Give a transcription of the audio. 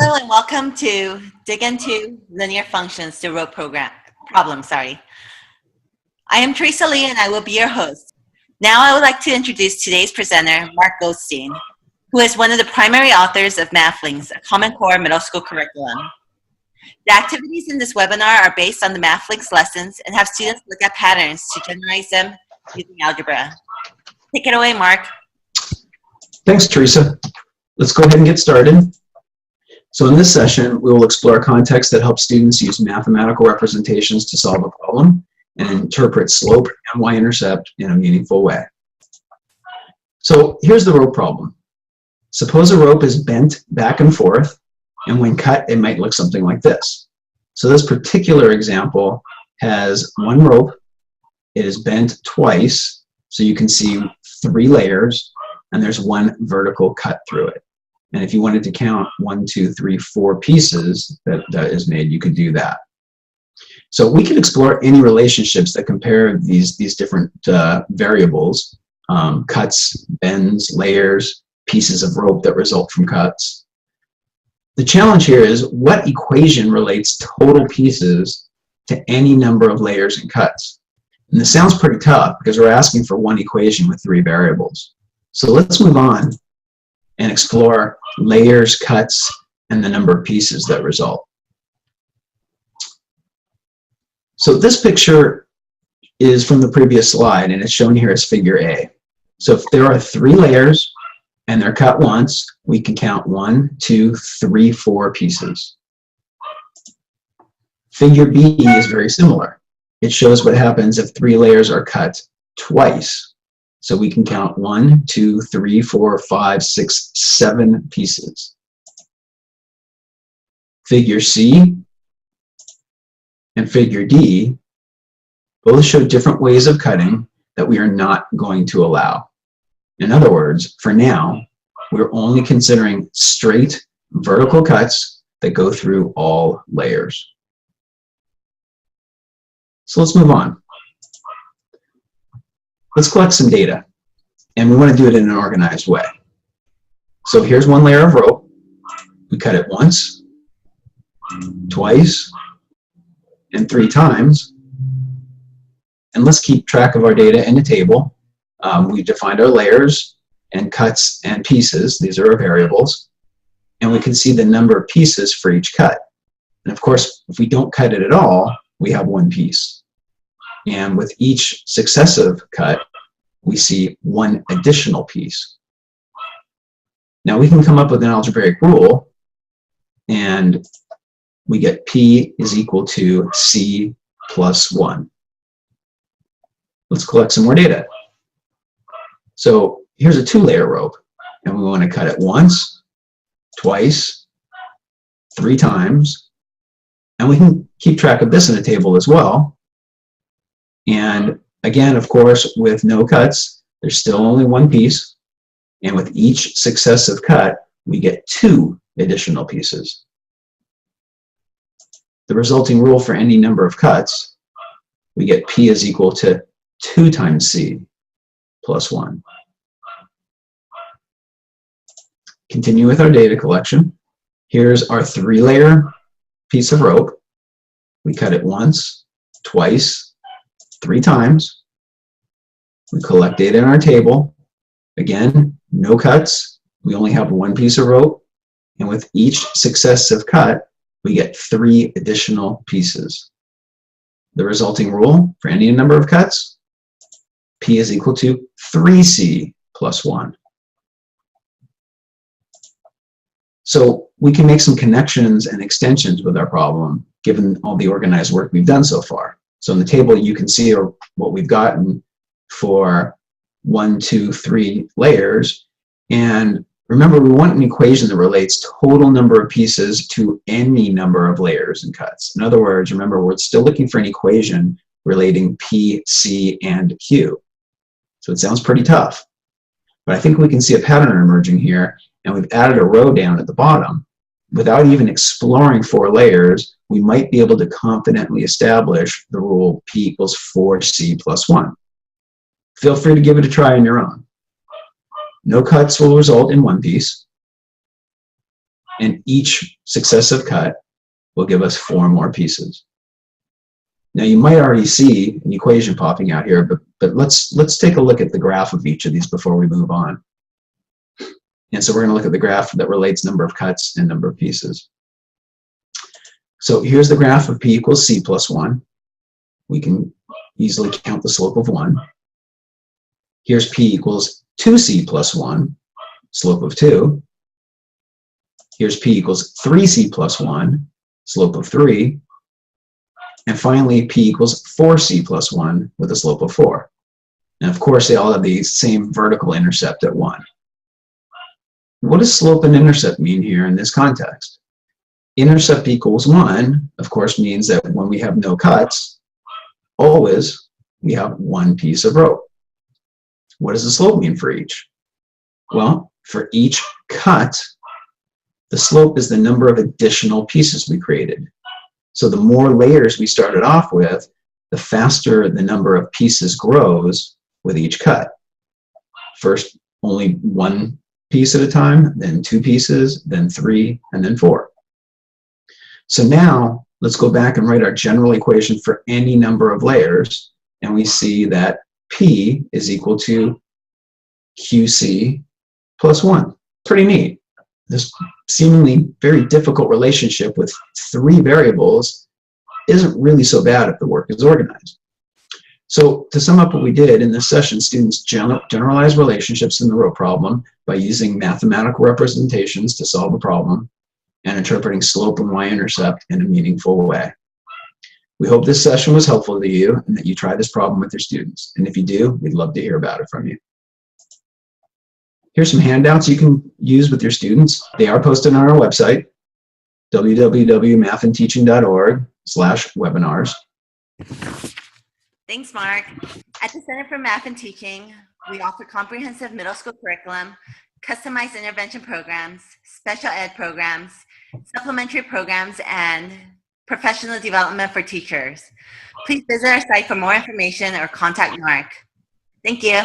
Hello and welcome to Dig Into Linear Functions to Row Problem. I am Teresa Lee and I will be your host. Now I would like to introduce today's presenter, Mark Goldstein, who is one of the primary authors of MathLinks, a Common Core middle school curriculum. The activities in this webinar are based on the MathLinks lessons and have students look at patterns to generalize them using algebra. Take it away, Mark. Thanks, Teresa. Let's go ahead and get started. So in this session, we will explore context that helps students use mathematical representations to solve a problem and interpret slope and y-intercept in a meaningful way. So here's the rope problem. Suppose a rope is bent back and forth, and when cut, it might look something like this. So this particular example has one rope. It is bent twice, so you can see 3 layers, and there's one vertical cut through it. And if you wanted to count 1, 2, 3, 4 pieces that is made, you could do that. So we can explore any relationships that compare these different variables, cuts, bends, layers, pieces of rope that result from cuts. The challenge here is what equation relates total pieces to any number of layers and cuts. And this sounds pretty tough because we're asking for one equation with 3 variables. So let's move on and explore layers, cuts, and the number of pieces that result. So this picture is from the previous slide, and it's shown here as figure A. So if there are 3 layers and they're cut once, we can count 1, 2, 3, 4 pieces. Figure B is very similar. It shows what happens if 3 layers are cut twice. So we can count 1, 2, 3, 4, 5, 6, 7 pieces. Figure C and figure D both show different ways of cutting that we are not going to allow. In other words, for now, we're only considering straight vertical cuts that go through all layers. So let's move on. Let's collect some data, and we want to do it in an organized way. So here's one layer of rope. We cut it once, twice, and 3 times. And let's keep track of our data in a table. We defined our layers and cuts and pieces. These are our variables. And we can see the number of pieces for each cut. And of course, if we don't cut it at all, we have 1 piece. And with each successive cut, we see 1 additional piece. Now we can come up with an algebraic rule, and we get P is equal to C plus 1. Let's collect some more data. So here's a 2-layer rope, and we want to cut it once, twice, 3 times, and we can keep track of this in a table as well. And again, of course, with no cuts, there's still only 1 piece. And with each successive cut, we get 2 additional pieces. The resulting rule for any number of cuts, we get P is equal to 2 times C plus 1. Continue with our data collection. Here's our 3-layer piece of rope. We cut it once, twice, 3 times. We collect data in our table. Again, no cuts. We only have 1 piece of rope. And with each successive cut, we get 3 additional pieces. The resulting rule for any number of cuts, P is equal to 3C plus 1. So we can make some connections and extensions with our problem, given all the organized work we've done so far. So in the table, you can see what we've gotten for 1, 2, 3 layers. And remember, we want an equation that relates total number of pieces to any number of layers and cuts. In other words, remember, we're still looking for an equation relating P, C, and Q. So it sounds pretty tough. But I think we can see a pattern emerging here, and we've added a row down at the bottom. Without even exploring 4 layers, we might be able to confidently establish the rule P equals 4C plus 1. Feel free to give it a try on your own. No cuts will result in 1 piece. And each successive cut will give us 4 more pieces. Now you might already see an equation popping out here, but let's take a look at the graph of each of these before we move on. And so we're going to look at the graph that relates number of cuts and number of pieces. So here's the graph of p equals c plus 1. We can easily count the slope of 1. Here's p equals 2c plus 1, slope of 2. Here's p equals 3c plus 1, slope of 3. And finally, p equals 4c plus 1 with a slope of 4. And of course, they all have the same vertical intercept at 1. What does slope and intercept mean here in this context? Intercept equals 1, of course, means that when we have no cuts, always we have 1 piece of rope. What does the slope mean for each? Well, for each cut, the slope is the number of additional pieces we created. So the more layers we started off with, the faster the number of pieces grows with each cut. First, only 1 piece at a time, then 2 pieces, then 3, and then 4. So now, let's go back and write our general equation for any number of layers, and we see that P is equal to QC plus 1. Pretty neat. This seemingly very difficult relationship with 3 variables isn't really so bad if the work is organized. So to sum up what we did in this session, students generalize relationships in the row problem by using mathematical representations to solve a problem and interpreting slope and y-intercept in a meaningful way. We hope this session was helpful to you and that you try this problem with your students. And if you do, we'd love to hear about it from you. Here's some handouts you can use with your students. They are posted on our website, www.mathandteaching.org/webinars. Thanks, Mark. At the Center for Math and Teaching, we offer comprehensive middle school curriculum, customized intervention programs, special ed programs, supplementary programs, and professional development for teachers. Please visit our site for more information or contact Mark. Thank you.